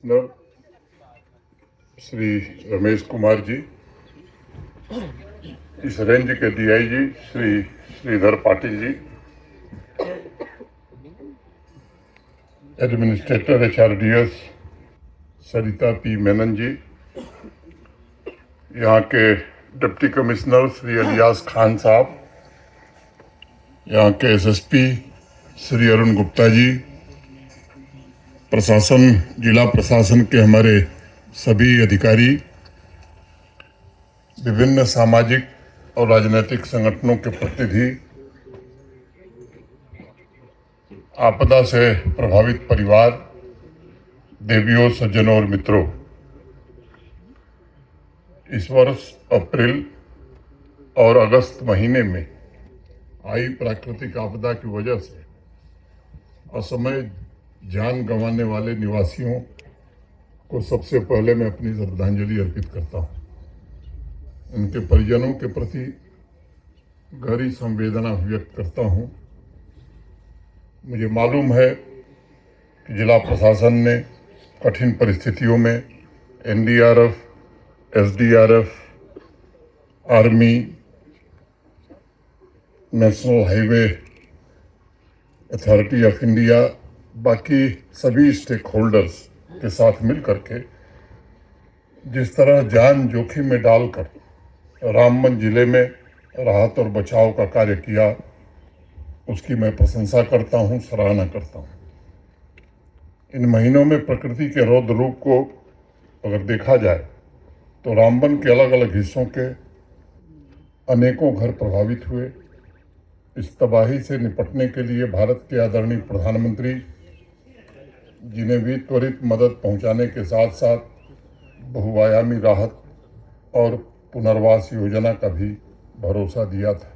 न श्री रमेश कुमार जी, इस रेंज के डीआईजी श्री श्रीधर पाटिल जी, एडमिनिस्ट्रेटर एचआरडीएस सरिता पी मेनन जी, यहाँ के deputy commissioner Shri alias Khan साहब, यहाँ के एसएसपी श्री अरुण गुप्ता जी, प्रशासन, जिला प्रशासन के हमारे सभी अधिकारी, विभिन्न सामाजिक और राजनीतिक संगठनों के प्रतिनिधि, आपदा से प्रभावित परिवार, देवियों, सज्जनों और मित्रों, इस वर्ष अप्रैल और अगस्त महीने में आई प्राकृतिक आपदा की वजह से असमय जान गंवाने वाले निवासियों को सबसे पहले मैं अपनी श्रद्धांजलि अर्पित करता हूं। उनके परिजनों के प्रति गहरी संवेदना व्यक्त करता हूं। मुझे मालूम है कि जिला प्रशासन ने कठिन परिस्थितियों में NDRF, SDRF, army, national highway authority of India, बाकी सभी स्टेक होल्डर्स के साथ मिलकर के जिस तरह जान जोखिम में डालकर रामबन जिले में राहत और बचाव का कार्य किया, उसकी मैं प्रशंसा करता हूं, सराहना करता हूं। इन महीनों में प्रकृति के रौद्र रूप को अगर देखा जाए तो रामबन के अलग अलग हिस्सों के अनेकों घर प्रभावित हुए। इस तबाही से निपटने के लिए भारत के आदरणीय प्रधानमंत्री जिन्हें भी त्वरित मदद पहुंचाने के साथ साथ बहुआयामी राहत और पुनर्वास योजना का भी भरोसा दिया था।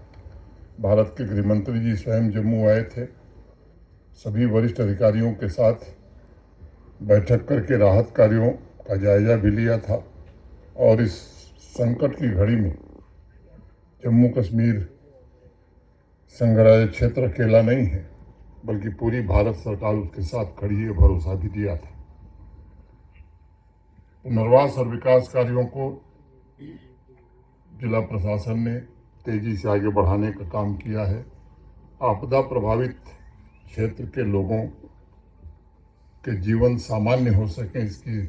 भारत के गृह मंत्री जी स्वयं जम्मू आए थे, सभी वरिष्ठ अधिकारियों के साथ बैठक करके राहत कार्यों का जायजा भी लिया था। और इस संकट की घड़ी में जम्मू कश्मीर संघराज्य क्षेत्र अकेला नहीं है, बल्कि पूरी भारत सरकार उसके साथ खड़ी है, भरोसा भी दिया था। पुनर्वास और विकास कार्यों को जिला प्रशासन ने तेजी से आगे बढ़ाने का काम किया है। आपदा प्रभावित क्षेत्र के लोगों के जीवन सामान्य हो सके, इसकी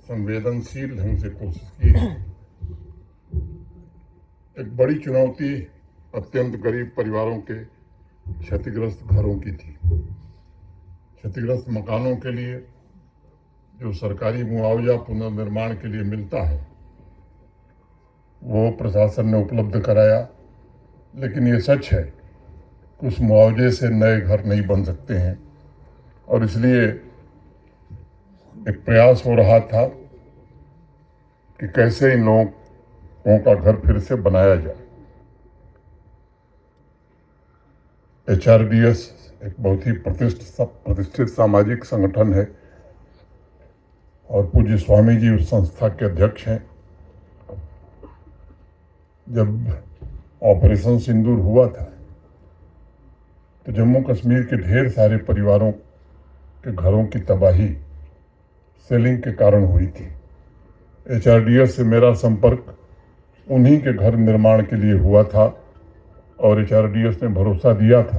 संवेदनशील ढंग से कोशिश की है। एक बड़ी चुनौती अत्यंत गरीब परिवारों के क्षतिग्रस्त घरों की थी। क्षतिग्रस्त मकानों के लिए जो सरकारी मुआवजा पुनर्निर्माण के लिए मिलता है वो प्रशासन ने उपलब्ध कराया, लेकिन ये सच है कि उस मुआवजे से नए घर नहीं बन सकते हैं और इसलिए एक प्रयास हो रहा था कि कैसे इन लोगों का घर फिर से बनाया जाए। एचआरडीएस एक बहुत ही प्रतिष्ठित सामाजिक संगठन है और पूज्य स्वामी जी उस संस्था के अध्यक्ष हैं। जब ऑपरेशन सिंदूर हुआ था तो जम्मू कश्मीर के ढेर सारे परिवारों के घरों की तबाही सेलिंग के कारण हुई थी। एचआरडीएस से मेरा संपर्क उन्हीं के घर निर्माण के लिए हुआ था और एचआरडीएस ने भरोसा दिया था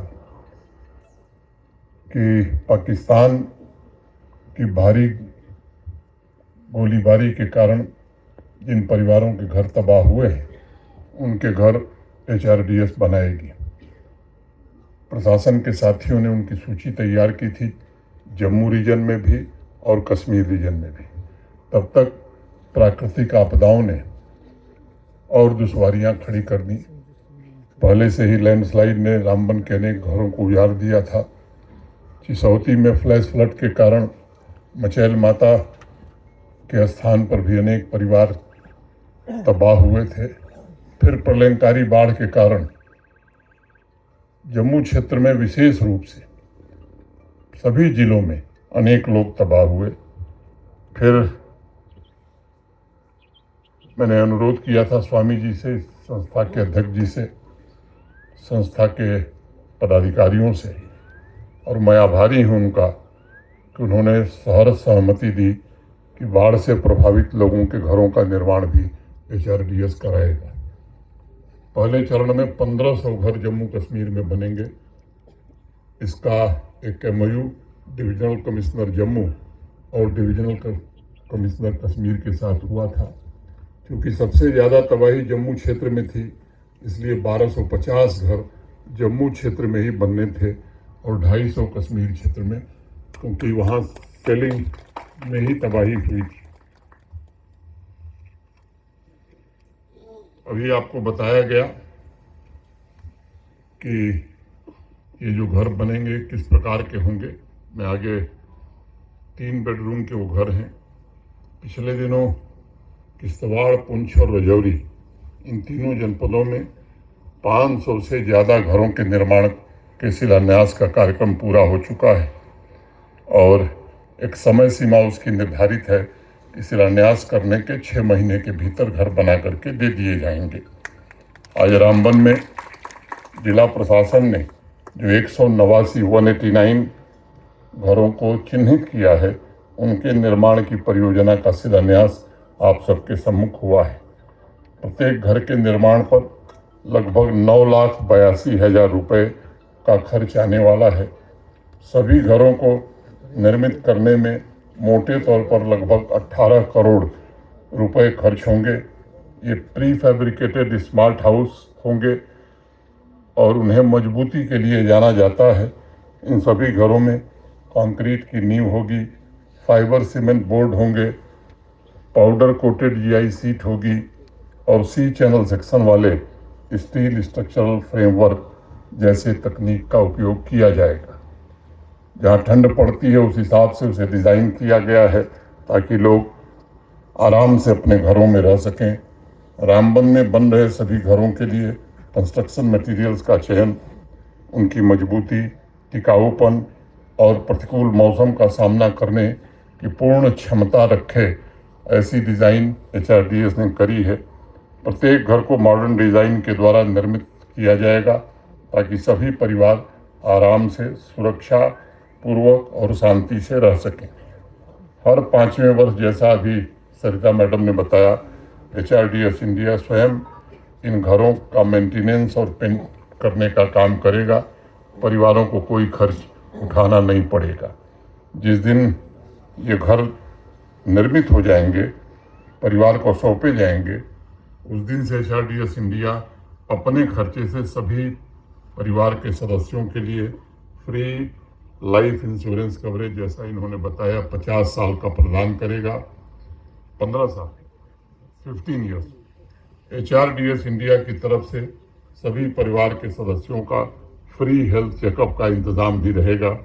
कि पाकिस्तान की भारी गोलीबारी के कारण जिन परिवारों के घर तबाह हुए हैं उनके घर एचआरडीएस बनाएगी। प्रशासन के साथियों ने उनकी सूची तैयार की थी, जम्मू रीजन में भी और कश्मीर रीजन में भी। तब तक प्राकृतिक आपदाओं ने और दुश्वारियां खड़ी कर दी। पहले से ही लैंडस्लाइड ने रामबन के अनेक घरों को उजाड़ दिया था। चिसौती में फ्लैश फ्लड के कारण मचैल माता के स्थान पर भी अनेक परिवार तबाह हुए थे। फिर प्रलयंकारी बाढ़ के कारण जम्मू क्षेत्र में विशेष रूप से सभी जिलों में अनेक लोग तबाह हुए। फिर मैंने अनुरोध किया था स्वामी जी से, संस्था के अध्यक्ष जी से, संस्था के पदाधिकारियों से, और मैं आभारी हूं उनका कि उन्होंने सहर्ष सहमति दी कि बाढ़ से प्रभावित लोगों के घरों का निर्माण भी HRDS कराएगा। पहले चरण में 1500 घर जम्मू कश्मीर में बनेंगे। इसका एक MOU डिविजनल कमिश्नर जम्मू और डिविजनल कमिश्नर कश्मीर के साथ हुआ था। क्योंकि सबसे ज़्यादा तबाही जम्मू क्षेत्र में थी, इसलिए 1250 घर जम्मू क्षेत्र में ही बनने थे और 250 कश्मीर क्षेत्र में, क्योंकि वहाँ सेलिंग में ही तबाही हुई थी। अभी आपको बताया गया कि ये जो घर बनेंगे किस प्रकार के होंगे। मैं आगे 3 बेडरूम के वो घर हैं। पिछले दिनों किश्तवाड़, पुंछ और राजौरी, इन तीनों जनपदों में 500 से ज़्यादा घरों के निर्माण के शिलान्यास का कार्यक्रम पूरा हो चुका है और एक समय सीमा उसकी निर्धारित है कि शिलान्यास करने के 6 महीने के भीतर घर बना करके दे दिए जाएंगे। आज रामबन में जिला प्रशासन ने जो 189 घरों को चिन्हित किया है, उनके निर्माण की परियोजना का शिलान्यास आप सबके सम्मुख हुआ है। प्रत्येक घर के निर्माण पर लगभग 9,82,000 रुपये का खर्च आने वाला है। सभी घरों को निर्मित करने में मोटे तौर पर लगभग 18 करोड़ रुपए खर्च होंगे। ये प्री फैब्रिकेटेड स्मार्ट हाउस होंगे और उन्हें मजबूती के लिए जाना जाता है। इन सभी घरों में कंक्रीट की नींव होगी, फाइबर सीमेंट बोर्ड होंगे, पाउडर कोटेड GI सीट होगी और C चैनल सेक्शन वाले स्टील स्ट्रक्चरल फ्रेमवर्क जैसे तकनीक का उपयोग किया जाएगा। जहाँ ठंड पड़ती है उस हिसाब से उसे डिज़ाइन किया गया है ताकि लोग आराम से अपने घरों में रह सकें। रामबन में बन रहे सभी घरों के लिए कंस्ट्रक्शन मटेरियल्स का चयन, उनकी मजबूती, टिकाऊपन और प्रतिकूल मौसम का सामना करने की पूर्ण क्षमता रखे ऐसी डिज़ाइन HRDS ने करी है। प्रत्येक घर को मॉडर्न डिज़ाइन के द्वारा निर्मित किया जाएगा ताकि सभी परिवार आराम से, सुरक्षा पूर्वक और शांति से रह सकें। हर 5वें वर्ष, जैसा अभी सरिता मैडम ने बताया, HRDS इंडिया स्वयं इन घरों का मेंटेनेंस और पेंट करने का काम करेगा। परिवारों को कोई खर्च उठाना नहीं पड़ेगा। जिस दिन ये घर निर्मित हो जाएंगे, परिवार को सौंपे जाएंगे, उस दिन से HRDS इंडिया अपने खर्चे से सभी परिवार के सदस्यों के लिए फ्री लाइफ इंश्योरेंस कवरेज, जैसा इन्होंने बताया, 50 साल का प्रदान करेगा। 15 साल, 15 ईयर्स। HRDS इंडिया की तरफ से सभी परिवार के सदस्यों का फ्री हेल्थ चेकअप का इंतज़ाम भी रहेगा।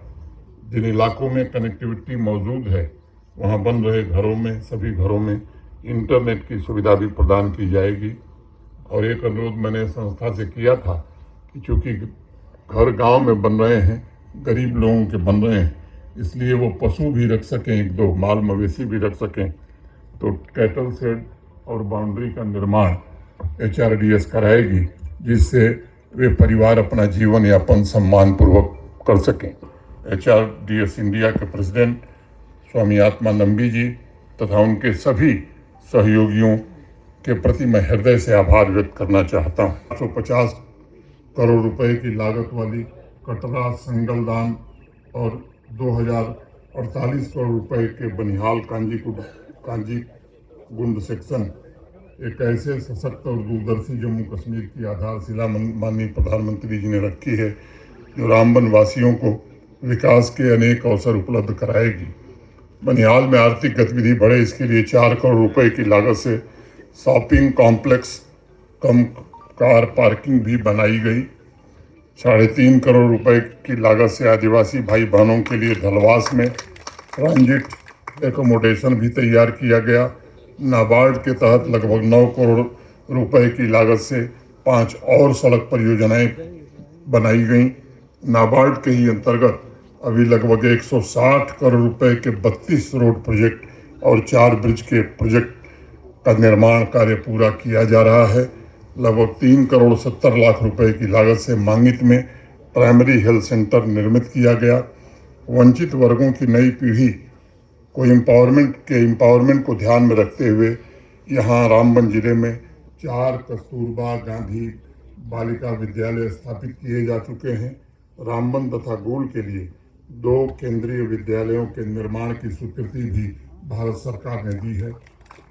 जिन इलाकों में कनेक्टिविटी मौजूद है, वहाँ बन रहे घरों में, सभी घरों में इंटरनेट की सुविधा भी प्रदान की जाएगी। और एक अनुरोध मैंने संस्था से किया था कि चूँकि घर गांव में बन रहे हैं, गरीब लोगों के बन रहे हैं, इसलिए वो पशु भी रख सकें, 1-2 माल मवेशी भी रख सकें, तो कैटल शेड और बाउंड्री का निर्माण HRDS कराएगी, जिससे वे परिवार अपना जीवन यापन सम्मानपूर्वक कर सकें। HRDS इंडिया के प्रेसिडेंट स्वामी आत्मानंबी जी तथा उनके सभी सहयोगियों के प्रति मैं हृदय से आभार व्यक्त करना चाहता हूँ। 150 करोड़ रुपए की लागत वाली कटरा संगलदान और 2048 करोड़ रुपए के बनिहाल कांजीगुंड सेक्शन एक ऐसे सशक्त और दूरदर्शी जम्मू कश्मीर की आधारशिला माननीय प्रधानमंत्री जी ने रखी है, जो रामबन वासियों को विकास के अनेक अवसर उपलब्ध कराएगी। बनिहाल में आर्थिक गतिविधि बढ़े, इसके लिए 4 करोड़ रुपए की लागत से शॉपिंग कॉम्प्लेक्स कम कार पार्किंग भी बनाई गई। 3.5 करोड़ रुपए की लागत से आदिवासी भाई बहनों के लिए धलवास में ट्रांजिट एकोमोडेशन भी तैयार किया गया। नाबार्ड के तहत लगभग 9 करोड़ रुपए की लागत से 5 और सड़क परियोजनाएं बनाई गईं। नाबार्ड के ही अंतर्गत अभी लगभग 160 करोड़ रुपए के 32 रोड प्रोजेक्ट और 4 ब्रिज के प्रोजेक्ट का निर्माण कार्य पूरा किया जा रहा है। लगभग 3 करोड़ 70 लाख रुपए की लागत से मांगित में प्राइमरी हेल्थ सेंटर निर्मित किया गया। वंचित वर्गों की नई पीढ़ी एम्पावरमेंट को ध्यान में रखते हुए यहाँ रामबन जिले में 4 कस्तूरबा गांधी बालिका विद्यालय स्थापित किए जा चुके हैं। रामबन तथा गोल के लिए 2 केंद्रीय विद्यालयों के निर्माण की स्वीकृति भी भारत सरकार ने दी है।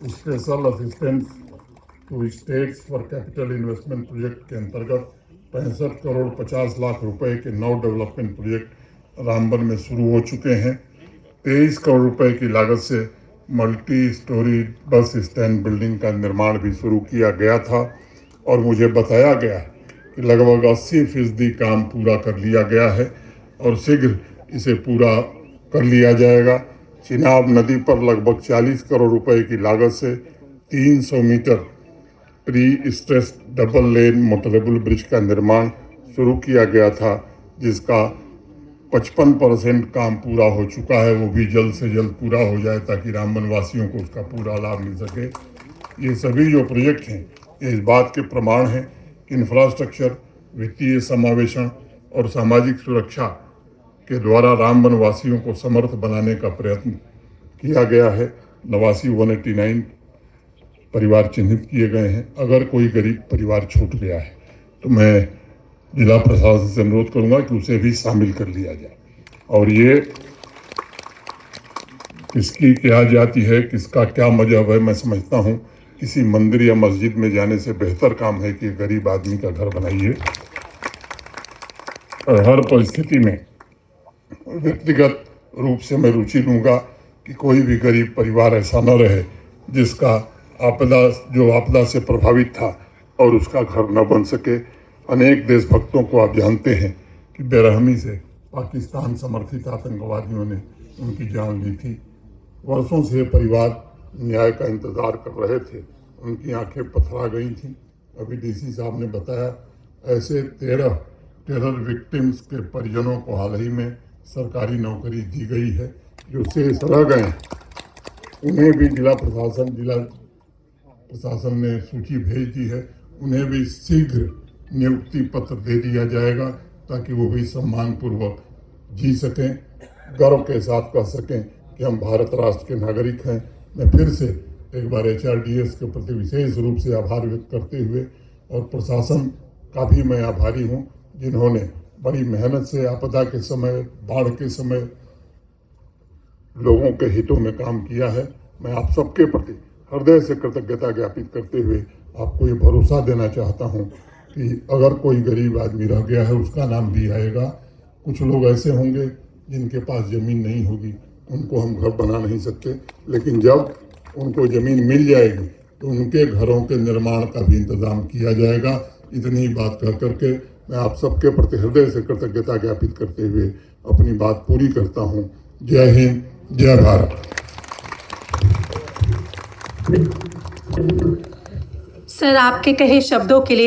Special assistance to states for capital investment project के अंतर्गत 65 करोड़ 50 लाख रुपए के 9 डेवलपमेंट प्रोजेक्ट रामबन में शुरू हो चुके हैं। 23 करोड़ रुपए की लागत से multi storey bus stand building का निर्माण भी शुरू किया गया था और मुझे बताया गया कि लगभग 80% काम पूरा कर लिया गया है और शीघ्र इसे पूरा कर लिया जाएगा। चिनाब नदी पर लगभग 40 करोड़ रुपए की लागत से 300 metre pre stressed double lane motorable bridge का निर्माण शुरू किया गया था, जिसका 55% काम पूरा हो चुका है। वो भी जल्द से जल्द पूरा हो जाए ताकि रामबन वासियों को उसका पूरा लाभ मिल सके। ये सभी जो प्रोजेक्ट हैं ये इस बात के प्रमाण हैं कि इंफ्रास्ट्रक्चर, वित्तीय समावेशन और सामाजिक सुरक्षा के द्वारा रामबन वासियों को समर्थ बनाने का प्रयत्न किया गया है। नवासी 189 परिवार चिन्हित किए गए हैं। अगर कोई गरीब परिवार छूट गया है तो मैं जिला प्रशासन से अनुरोध करूंगा कि उसे भी शामिल कर लिया जाए। और ये किसकी क्या जाति है, किसका क्या मजहब है, मैं समझता हूँ किसी मंदिर या मस्जिद में जाने से बेहतर काम है कि गरीब आदमी का घर बनाइए। और हर परिस्थिति में व्यक्तिगत रूप से मैं रुचि लूँगा कि कोई भी गरीब परिवार ऐसा न रहे जिसका आपदा से प्रभावित था और उसका घर न बन सके। अनेक देशभक्तों को आप जानते हैं कि बेरहमी से पाकिस्तान समर्थित आतंकवादियों ने उनकी जान ली थी। वर्षों से परिवार न्याय का इंतजार कर रहे थे, उनकी आंखें पथरा गई थीं। अभी डीसी साहब ने बताया ऐसे 13 टेरर विक्टिम्स के परिजनों को हाल ही में सरकारी नौकरी दी गई है जो शेष रह गए हैं। उन्हें भी जिला प्रशासन ने सूची भेज दी है। उन्हें भी शीघ्र नियुक्ति पत्र दे दिया जाएगा ताकि वो भी सम्मानपूर्वक जी सकें, गर्व के साथ कह सकें कि हम भारत राष्ट्र के नागरिक हैं। मैं फिर से एक बार HRDS के प्रति विशेष रूप से आभार व्यक्त करते हुए और प्रशासन का भी मैं आभारी हूं जिन्होंने बड़ी मेहनत से आपदा के समय, बाढ़ के समय लोगों के हितों में काम किया है। मैं आप सबके प्रति हृदय से कृतज्ञता ज्ञापित करते हुए आपको ये भरोसा देना चाहता हूं कि अगर कोई गरीब आदमी रह गया है उसका नाम भी आएगा। कुछ लोग ऐसे होंगे जिनके पास ज़मीन नहीं होगी, उनको हम घर बना नहीं सकते, लेकिन जब उनको ज़मीन मिल जाएगी तो उनके घरों के निर्माण का भी इंतज़ाम किया जाएगा। इतनी ही बात कह करके मैं आप सबके प्रति हृदय से कृतज्ञता ज्ञापित करते हुए अपनी बात पूरी करता हूँ। जय हिंद, जय भारत। सर, आपके कहे शब्दों के लिए